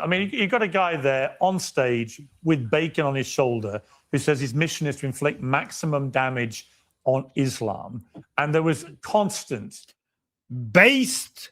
I mean, you've got a guy there on stage with bacon on his shoulder who says his mission is to inflict maximum damage on Islam. And there was constant based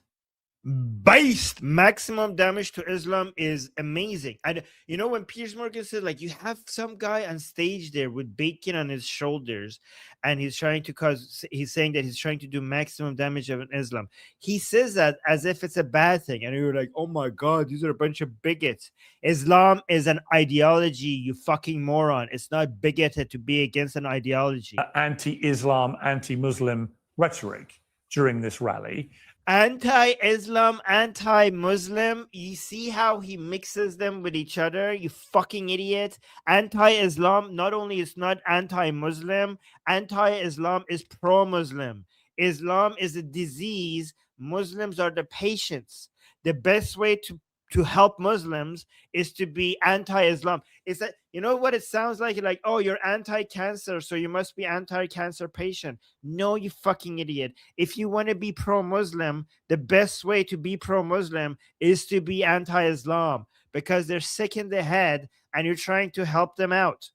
maximum damage to Islam is amazing. And you know, when Piers Morgan said, like, you have some guy on stage there with bacon on his shoulders, and he's saying that he's trying to do maximum damage on Islam. He says that as if it's a bad thing, and you're like, oh my god, these are a bunch of bigots. Islam is an ideology, you fucking moron. It's not bigoted to be against an ideology. Anti-Islam, anti-Muslim rhetoric during this rally. Anti-Islam, anti-Muslim. You see how he mixes them with each other, you fucking idiot. Anti-Islam not only is not anti-Muslim, anti-Islam is pro-Muslim. Islam is a disease. Muslims are the patients. The best way to help Muslims is to be anti-Islam. Is that, you know what it sounds like? Like, oh, you're anti-cancer, so you must be anti-cancer patient. No, you fucking idiot. If you want to be pro-Muslim, the best way to be pro-Muslim is to be anti-Islam, because they're sick in the head and you're trying to help them out.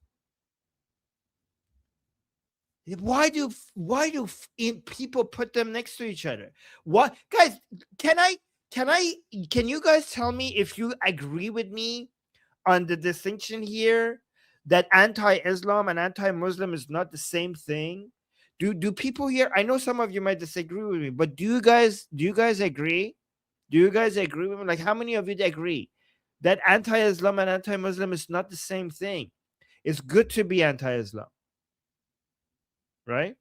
Why do people put them next to each other? What, guys, can you guys tell me if you agree with me on the distinction here that anti-Islam and anti-Muslim is not the same thing? Do people here, I know some of you might disagree with me, but do you guys agree? Do you guys agree with me? Like, how many of you agree that anti-Islam and anti-Muslim is not the same thing? It's good to be anti-Islam, right?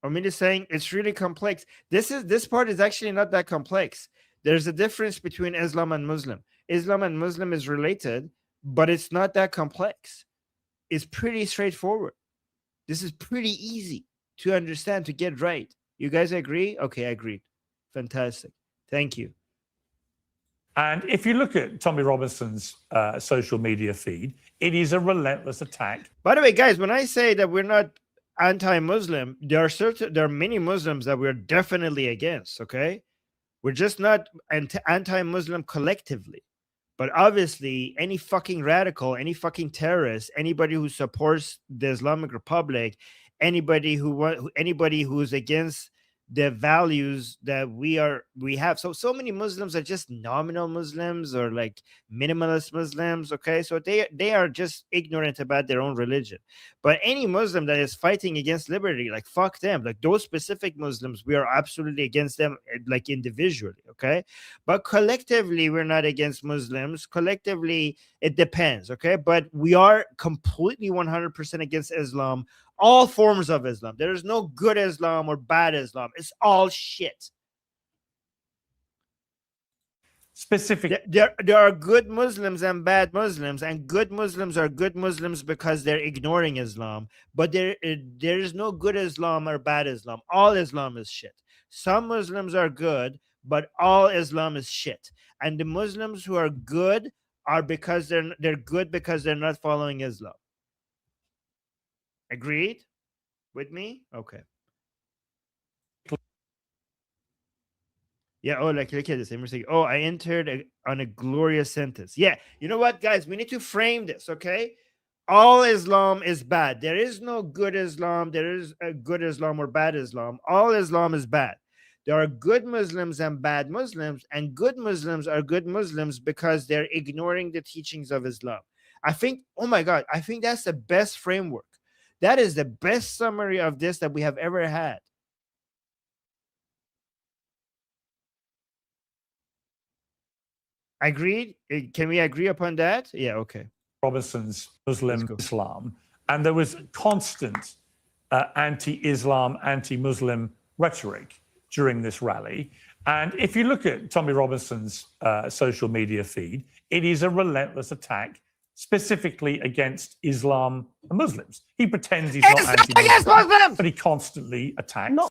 I mean, it's saying it's really complex. This part is actually not that complex. There's a difference between Islam and Muslim. Islam and Muslim is related, but it's not that complex. It's pretty straightforward. This is pretty easy to understand, to get right. You guys agree? Okay, I agree. Fantastic. Thank you. And if you look at Tommy Robinson's social media feed, it is a relentless attack. By the way, guys, when I say that we're not anti-Muslim, there are many Muslims that we're definitely against, okay? We're just not anti-Muslim collectively. But obviously, any fucking radical, any fucking terrorist, anybody who supports the Islamic Republic, anybody who's against the values that we have. So many Muslims are just nominal Muslims or like minimalist Muslims, okay? So they are just ignorant about their own religion. But any Muslim that is fighting against liberty, like, fuck them. Like, those specific Muslims, we are absolutely against them, like, individually, okay? But collectively, we're not against Muslims. Collectively, it depends, okay? But we are completely 100% against Islam. All forms of Islam. There is no good Islam or bad Islam. It's all shit. Specific. There are good Muslims and bad Muslims, and good Muslims are good Muslims because they're ignoring Islam. But there is no good Islam or bad Islam. All Islam is shit. Some Muslims are good, but all Islam is shit. And the Muslims who are good are because they're good because they're not following Islam. Agreed with me? Okay. Yeah. Oh, like, look at this. Oh, I entered on a glorious sentence. Yeah. You know what, guys? We need to frame this, okay? All Islam is bad. There is no good Islam. There is a good Islam or bad Islam. All Islam is bad. There are good Muslims and bad Muslims, and good Muslims are good Muslims because they're ignoring the teachings of Islam. I think, oh my God, I think that's the best framework. That is the best summary of this that we have ever had. Agreed? Can we agree upon that? Yeah, okay. Robinson's Muslim Islam. And there was constant anti-Islam, anti-Muslim rhetoric during this rally. And if you look at Tommy Robinson's social media feed, it is a relentless attack specifically against Islam and Muslims. He pretends he's not anti-Muslim, but he constantly attacks. No,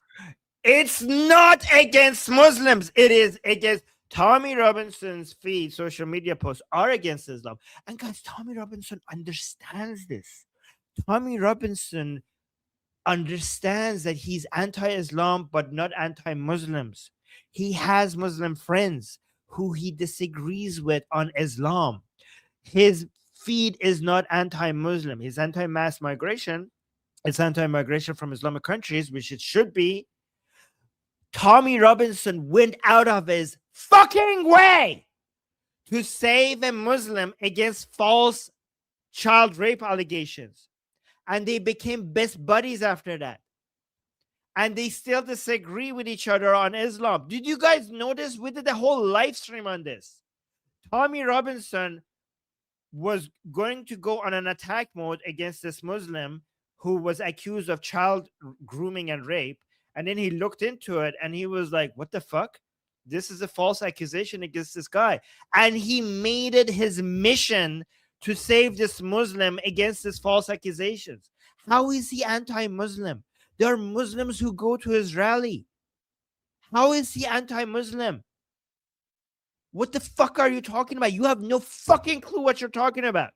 it's not against Muslims. It is against Tommy Robinson's feed, social media posts are against Islam. And guys, Tommy Robinson understands this. Tommy Robinson understands that he's anti-Islam, but not anti-Muslims. He has Muslim friends. who he disagrees with on Islam. His feed is not anti-Muslim. He's anti-mass migration. It's anti-migration from Islamic countries, which it should be. Tommy Robinson went out of his fucking way to save a Muslim against false child rape allegations. And they became best buddies after that. And they still disagree with each other on Islam. Did you guys notice? We did a whole live stream on this. Tommy Robinson was going to go on an attack mode against this Muslim who was accused of child grooming and rape. And then he looked into it and he was like, what the fuck? This is a false accusation against this guy. And he made it his mission to save this Muslim against his false accusations. How is he anti-Muslim? There are Muslims who go to his rally. How is he anti-Muslim? What the fuck are you talking about? You have no fucking clue what you're talking about.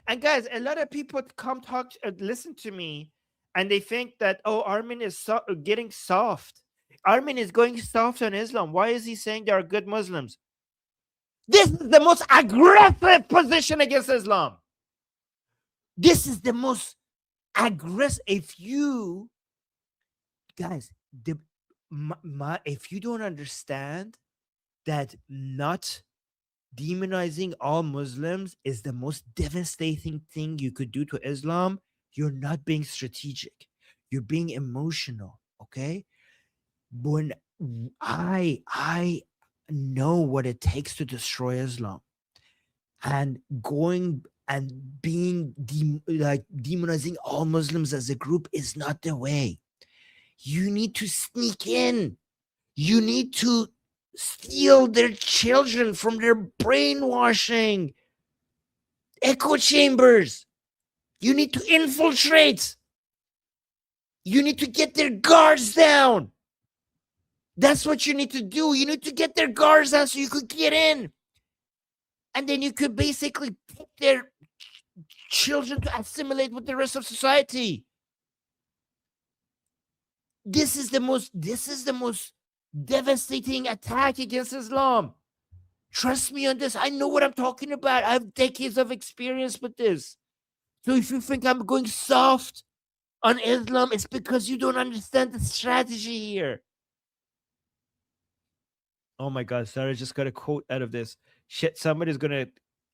And guys, a lot of people come talk, listen to me, and they think that, oh, Armin is getting soft. Armin is going soft on Islam. Why is he saying there are good Muslims? This is the most aggressive position against Islam. This is the most aggressive. If you, guys, if you don't understand that not demonizing all Muslims is the most devastating thing you could do to Islam, you're not being strategic. You're being emotional, okay? When I know what it takes to destroy Islam, and going and being demonizing all Muslims as a group is not the way. You need to sneak in. You need to steal their children from their brainwashing echo chambers. You need to infiltrate. You need to get their guards down. That's what you need to do. You need to get their guards down so you could get in. And then you could basically put their children to assimilate with the rest of society. This is the most devastating attack against Islam. Trust me on this. I know what I'm talking about. I have decades of experience with this. So if you think I'm going soft on Islam, it's because you don't understand the strategy here. Oh my God, Sarah just got a quote out of this. Shit, somebody's going to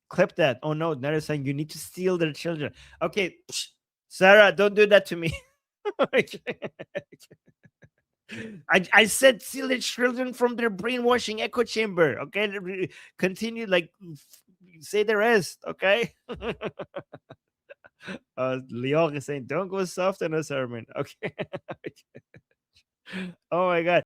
clip that. Oh no, now they're saying you need to steal their children. Okay, Sarah, don't do that to me. I said steal their children from their brainwashing echo chamber. Okay, continue, like, say the rest. Okay. Leon is saying, don't go soft on us, Armin. Okay. Oh my God.